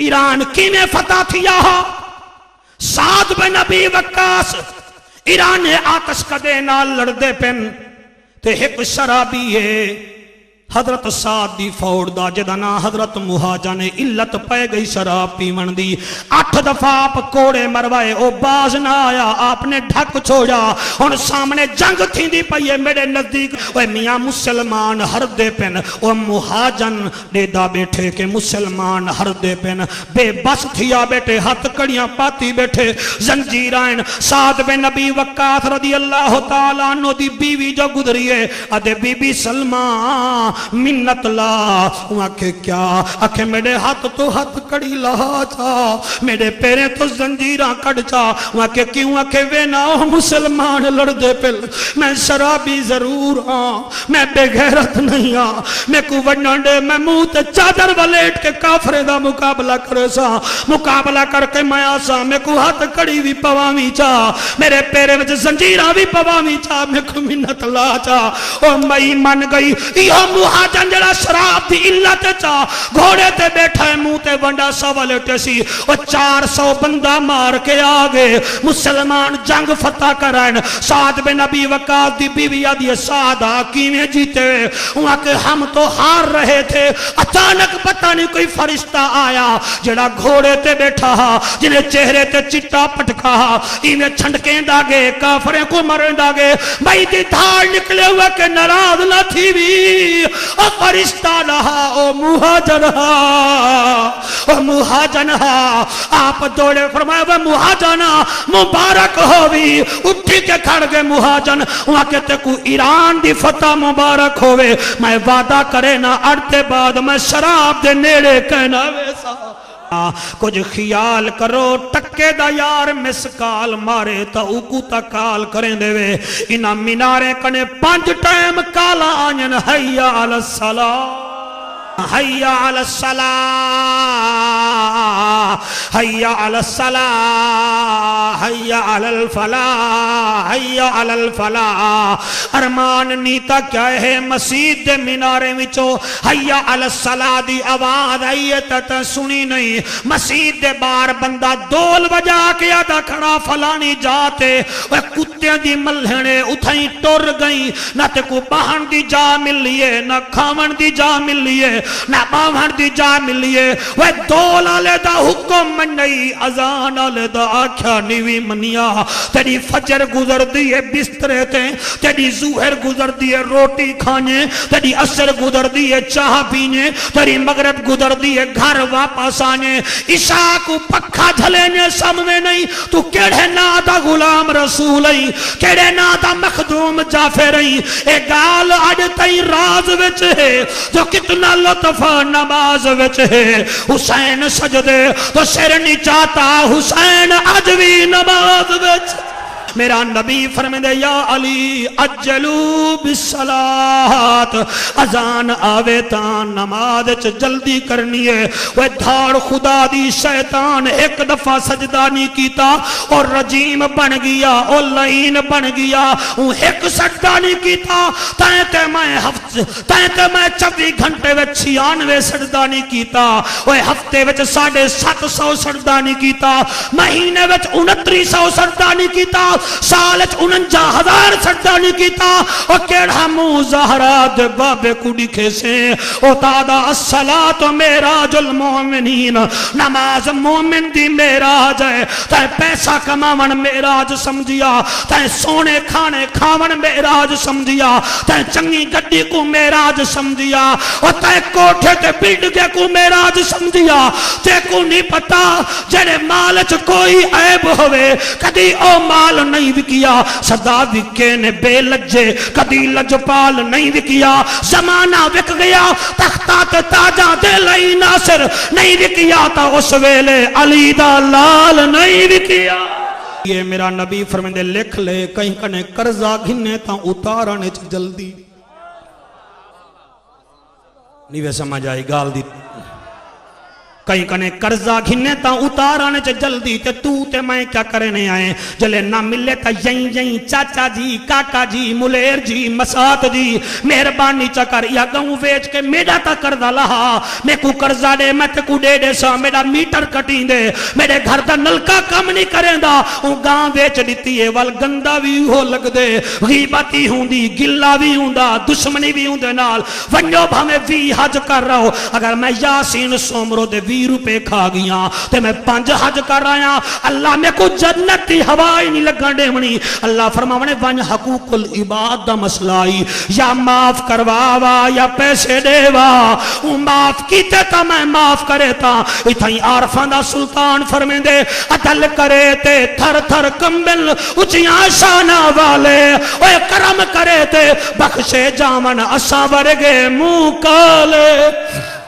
ایران کیویں فتح تھیا سعد بن ابی وقاص ایران آتش کدے نال لڑدے پن تے ایک شرابی ہے حضرت سعد دی فوڑ دا جدا نا حضرت مہاجہ نے علت پہ گئی شراب پیون دی 8 دفعہ آپ کوڑے مروائے او باز نہ آیا آپ نے ڈھک چھوڑا ان سامنے جنگ تھی دی پئیے میرے نزدیک اوہ میاں مسلمان ہر دے پن او مہاجن دے دا بیٹھے کہ مسلمان ہر دے پن بے بس تھیا بیٹھے ہاتھ کڑیاں پاتی بیٹھے زنجیرائن سعد بن نبی وقاص رضی اللہ تعالیٰ عنہ دی بیوی جو گزری ہے ادھے بی بی سلمان منت لا وہاں کہ کیا اکھے میرے ہاتھ تو ہاتھ کڑی لہا چا میرے پیریں تو زنجیرہ کڑ چا وہاں کہ کیوں اکھے وینا مسلمان لڑ دے پل میں شرابی ضرور ہاں میں بے غیرت نہیں ہاں میں کو ونڈے میں منہ تے چادر ولیٹ کے کافرے دا مقابلہ کرے سا مقابلہ کر کے میں آسا میں کو ہاتھ کڑی بھی پوامی چا میرے پیرے وچ زنجیرہ بھی پوامی چا میں کو منت لا چا او میں من گئی یہ مہاجن جڑا شراب دی علت چا گھوڑے تے بیٹھا ہے منہ تے ونڈا سوالے ٹیسی وہ 400 بندہ مار کے آگے مسلمان جنگ فتح کرائن سعد بن نبی وقاص دی بیوی آدھی سعد آکیمیں جیتے وہاں کہ ہم تو ہار رہے تھے اچانک پتہ نہیں کوئی فرشتہ آیا جڑا گھوڑے تے بیٹھا جنہیں چہرے تے چٹا پٹکا ایمیں چھنڈکیں داگے کافریں کو مریں داگے بھائی دی دھار نکلے ہوئے کہ نراض نہ تھی بھی او فرشتہ رہا او مہاجن آپ دوڑے فرمایا وہ مہاجن مبارک ہوئی اٹھی کے کھڑ گئے مہاجن وہاں کہتے کو ایران دی فتح مبارک ہوئے میں وعدہ کرے نہ اڑتے بعد میں شراب دے نیڑے کہنا ویسا کچھ خیال کرو ٹکے دا یار مسکال مارے تا اوکو تا کال کریں دے وے انہا منارے کنے 5 ٹائم کالا آنین حیاء علی الصلاة حیاء علی الصلاة حیاء علی الصلاة حیاء علی الفلاح حیاء علی الفلاح ارمان نیتا کیا ہے مسجد دے منارے وچو حیاء علی الصلاة دی آواز آئیے تا سنی نہیں مسجد دے بار بندہ دول بجا کے آدھا کھڑا فلانی جاتے وہ کتے دی ملہنے اتھائیں ٹور گئیں نہ تے کو باہن دی جا مل لیے نہ کھامن دی جا مل لیے نہ باہن دی جا مل لیے وہ دول آلے دا حکم من نہیں ازان آلے دا آکھا نیوی منیا تیری فجر گزر دیئے بسترے تے تیری زوہر گزر دیئے روٹی کھانے تیری عصر گزر دیئے چاہ پینے تیری مغرب گزر دیئے گھر واپس آنے عشاء کو پکھا جھلینے سامنے نہیں تو کیڑے نادا غلام رسول ای کیڑے نادا مخدوم جافر ای اے گال آج تئی راز وچ ہے جو کتنا لطفہ نماز وچ ہے حسین سجدے تو سر نہیں چاہتا حسین عجوی نماز وچ میرا نبی فرمائے دے یا علی اجلو بالصلاۃ اذان آوے تاں نماز جلدی کرنی ہے وہ دھاڑ خدا دی شیطان ایک دفعہ سجدہ نہیں کیتا اور رجیم بن گیا اور لعین بن گیا وہ ایک سجدہ نہیں کیتا تائیں تے میں 24 گھنٹے وچ 96 سجدہ نہیں کیتا وہ ہفتے وچ 750 سجدہ نہیں کیتا مہینے وچ 2900 سجدہ نہیں کیتا سالچ 49,000 سجدہ نہیں کیتا اور کیڑا مظاہرات بابے کو دکھے سے او تادا الصلاة میراج المومنین نماز مومن دی میراج ہے تائیں پیسہ کماون میراج سمجھیا تائیں سونے کھانے کھاون میراج سمجھیا تائیں چنگی گڈی کو میراج سمجھیا اور تائیں کوٹھے تے بلڈگے کو میراج سمجھیا تے کو نہیں پتا جڑے مالچ کوئی عیب ہوئے کدی او مال نہیں وکیا صدا وکے نے بے لجے کدی لجپال نہیں وکیا زمانہ وک گیا تختات تاجاں دے لئی ناصر نہیں وکیا تا اس ویلے علی دا لال نہیں وکیا یہ میرا نبی فرمائے لکھ لے کہیں کنے قرضہ گھنے تا اتارنے جلدی نہیں وے سمجھ آئی گال دی کئی کنے قرضہ گھنے تا اتارانے چے جلدی تے میں کیا کرنے آئے جلے نہ ملے تا یہیں چاچا جی کاکا جی ملیر جی مسات جی مہربانی چکر یا گاؤں ویچ کے میڈا تا قرضہ لہا میں کو قرضہ دے میں تے کو دے سا میڈا میٹر کٹیں دے میرے گھر دا نلکا کم نہیں کریں دا وہ گاؤں ویچ دیتی ہے وال گندہ بھی ہو لگ دے غیبتی ہوں دی گلہ بھی ہوں دا دشمنی بھی ہوں دے نال ونجو بھامے وی حج کر رہا ہو اگر میں یاسین سومرو دے 20 روپے کھا گیا تے میں 5 حج کر رہا اللہ میں کو جنتی ہوائی نہیں لگا دے منی اللہ فرماونے ون حقوق العباد دا مسئلائی یا معاف کرواوا یا پیسے دیوا وہ معاف کیتے تا میں معاف کرے تا اتھائی عارفان دا سلطان فرمین دے عدل کرے تے تھر تھر کمبل اچھیاں شانہ والے اوے کرم کرے تے بخشے جامن اسا ورگے منہ کالے